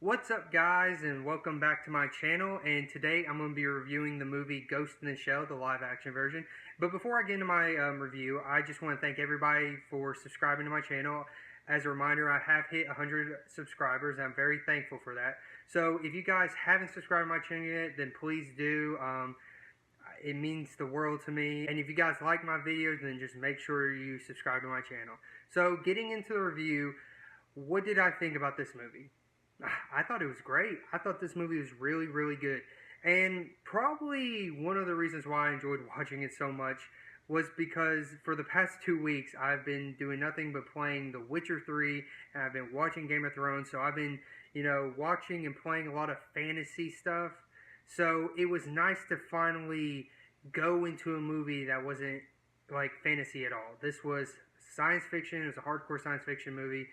What's up, guys, and welcome back to my channel. And today I'm going to be reviewing the movie Ghost in the Shell, the live action version. But before I get into my review, I just want to thank everybody for subscribing to my channel. As a reminder, I have hit 100 subscribers, and I'm very thankful for that. So if you guys haven't subscribed to my channel yet, then please do. It means the world to me. And if you guys like my videos, then just make sure you subscribe to my channel. So getting into the review, what did I think about this movie? I thought it was great. I thought this movie was really, really good. And probably one of the reasons why I enjoyed watching it so much was because for the past 2 weeks, I've been doing nothing but playing The Witcher 3, and I've been watching Game of Thrones, so I've been, watching and playing a lot of fantasy stuff. So it was nice to finally go into a movie that wasn't like fantasy at all. This was science fiction. It was a hardcore science fiction movie,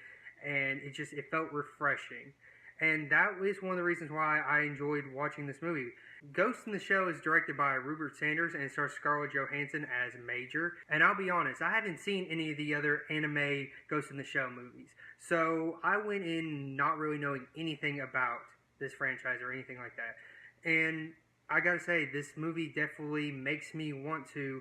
and it felt refreshing. And that is one of the reasons why I enjoyed watching this movie. Ghost in the Shell is directed by Rupert Sanders and stars Scarlett Johansson as Major. And I'll be honest, I haven't seen any of the other anime Ghost in the Shell movies. So I went in not really knowing anything about this franchise or anything like that. And I gotta say, this movie definitely makes me want to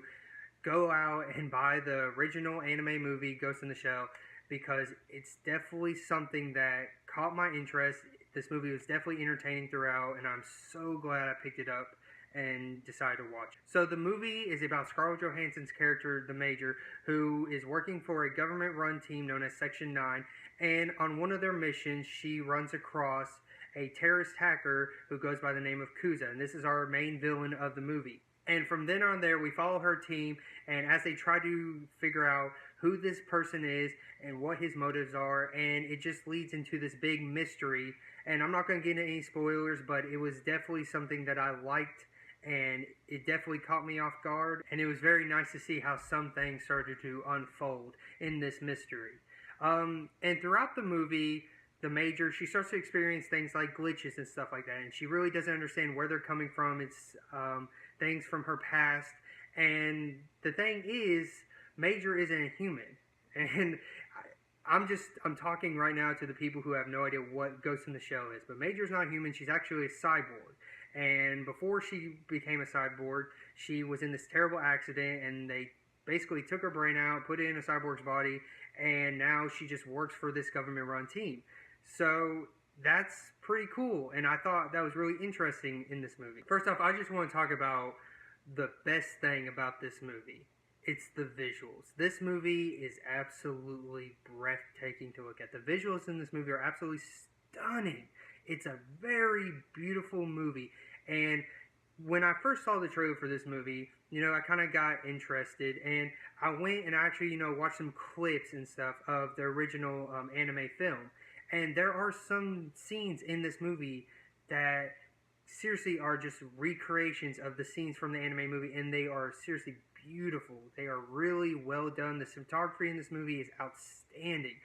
go out and buy the original anime movie Ghost in the Shell, because it's definitely something that caught my interest. This movie was definitely entertaining throughout, and I'm so glad I picked it up and decided to watch it. So the movie is about Scarlett Johansson's character, the Major, who is working for a government-run team known as Section 9, and on one of their missions, she runs across a terrorist hacker who goes by the name of Kuza, and this is our main villain of the movie. And from then on there, we follow her team, and as they try to figure out who this person is and what his motives are, and it just leads into this big mystery. And I'm not going to get into any spoilers, but it was definitely something that I liked, and it definitely caught me off guard, and it was very nice to see how some things started to unfold in this mystery. And throughout the movie, the Major, she starts to experience things like glitches and stuff like that, and she really doesn't understand where they're coming from. It's things from her past, and the thing is, Major isn't a human, and I'm talking right now to the people who have no idea what Ghost in the Shell is, but Major's not human. She's actually a cyborg, and before she became a cyborg, she was in this terrible accident, and they basically took her brain out, put it in a cyborg's body, and now she just works for this government-run team. So that's pretty cool, and I thought that was really interesting in this movie. First off, I just want to talk about the best thing about this movie. It's the visuals. This movie is absolutely breathtaking to look at. The visuals in this movie are absolutely stunning. It's a very beautiful movie, and when I first saw the trailer for this movie, I kind of got interested, and I went and actually, watched some clips and stuff of the original anime film. And there are some scenes in this movie that seriously are just recreations of the scenes from the anime movie, and they are seriously beautiful. They are really well done. The cinematography in this movie is outstanding.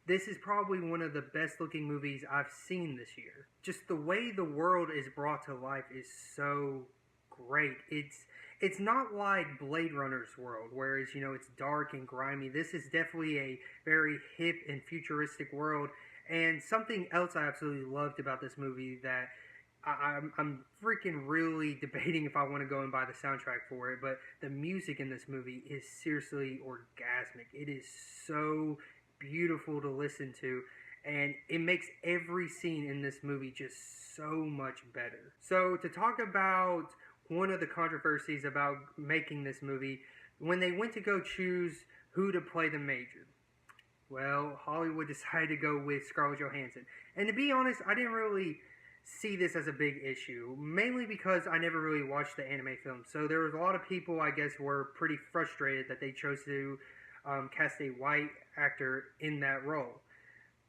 This is probably one of the best looking movies I've seen this year. Just the way the world is brought to life is so great. It's not like Blade Runner's world, whereas, it's dark and grimy. This is definitely a very hip and futuristic world. And something else I absolutely loved about this movie that I'm freaking really debating if I want to go and buy the soundtrack for it, but the music in this movie is seriously orgasmic. It is so beautiful to listen to, and it makes every scene in this movie just so much better. So to talk about one of the controversies about making this movie, when they went to go choose who to play the Major, well, Hollywood decided to go with Scarlett Johansson. And to be honest, I didn't really see this as a big issue, mainly because I never really watched the anime film. So there was a lot of people, I guess, were pretty frustrated that they chose to cast a white actor in that role,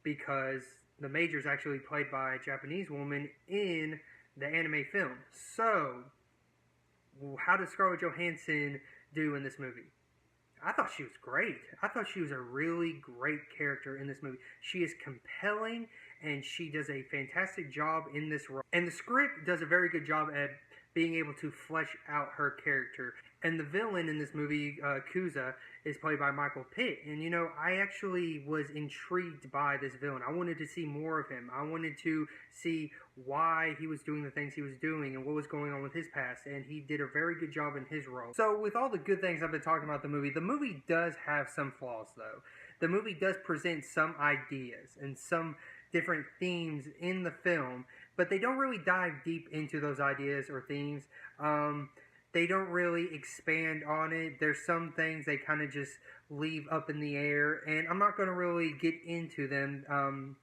because the Major is actually played by a Japanese woman in the anime film. So, how did Scarlett Johansson do in this movie? I thought she was great. I thought she was a really great character in this movie. She is compelling, and she does a fantastic job in this role. And the script does a very good job at being able to flesh out her character. And the villain in this movie, Kuza, is played by Michael Pitt. And, you know, I actually was intrigued by this villain. I wanted to see more of him. I wanted to see why he was doing the things he was doing and what was going on with his past. And he did a very good job in his role. So, with all the good things I've been talking about the movie does have some flaws, though. The movie does present some ideas and some different themes in the film, but they don't really dive deep into those ideas or themes. They don't really expand on it. There's some things they kind of just leave up in the air, and I'm not going to really get into them.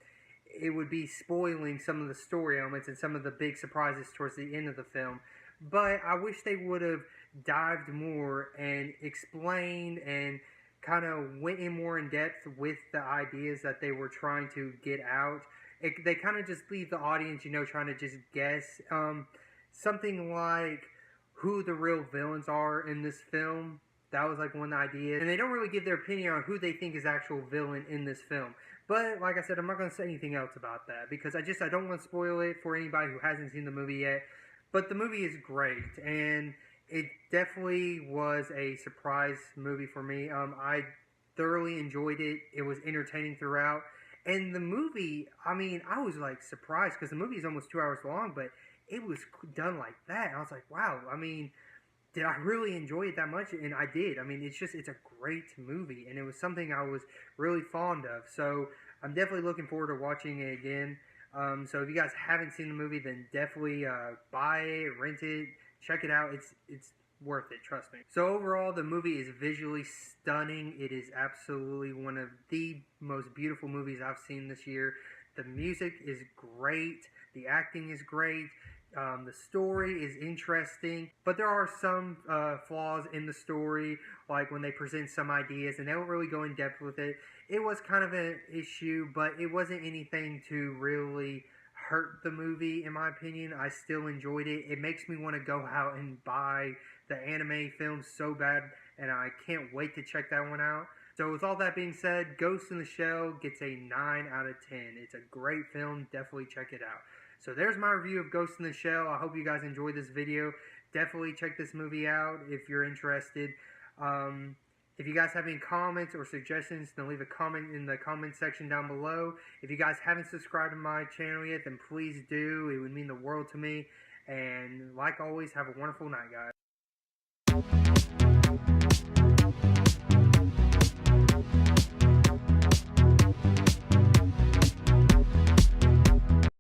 It would be spoiling some of the story elements and some of the big surprises towards the end of the film. But I wish they would have dived more and explained and kind of went in more in depth with the ideas that they were trying to get out. They kind of just leave the audience, you know, trying to just guess. Something like who the real villains are in this film. That was like one idea. And they don't really give their opinion on who they think is actual villain in this film. But like I said, I'm not going to say anything else about that because I don't want to spoil it for anybody who hasn't seen the movie yet. But the movie is great, and it definitely was a surprise movie for me. I thoroughly enjoyed it. It was entertaining throughout. And the movie, I mean, I was like surprised because the movie is almost 2 hours long, but it was done like that. And I was like, wow, I mean, did I really enjoy it that much? And I did. I mean, it's a great movie, and it was something I was really fond of. So I'm definitely looking forward to watching it again. So if you guys haven't seen the movie, then definitely buy it, rent it, check it out. It's worth it, trust me. So overall, the movie is visually stunning. It is absolutely one of the most beautiful movies I've seen this year. The music is great. The acting is great. The story is interesting, but there are some flaws in the story, like when they present some ideas and they don't really go in depth with it. It was kind of an issue, but it wasn't anything to really hurt the movie, in my opinion. I still enjoyed it. It makes me want to go out and buy the anime film so bad, and I can't wait to check that one out. So with all that being said, Ghost in the Shell gets a 9 out of 10. It's a great film. Definitely check it out. So there's my review of Ghost in the Shell. I hope you guys enjoyed this video. Definitely check this movie out if you're interested. If you guys have any comments or suggestions, then leave a comment in the comment section down below. If you guys haven't subscribed to my channel yet, then please do. It would mean the world to me. And like always, have a wonderful night, guys.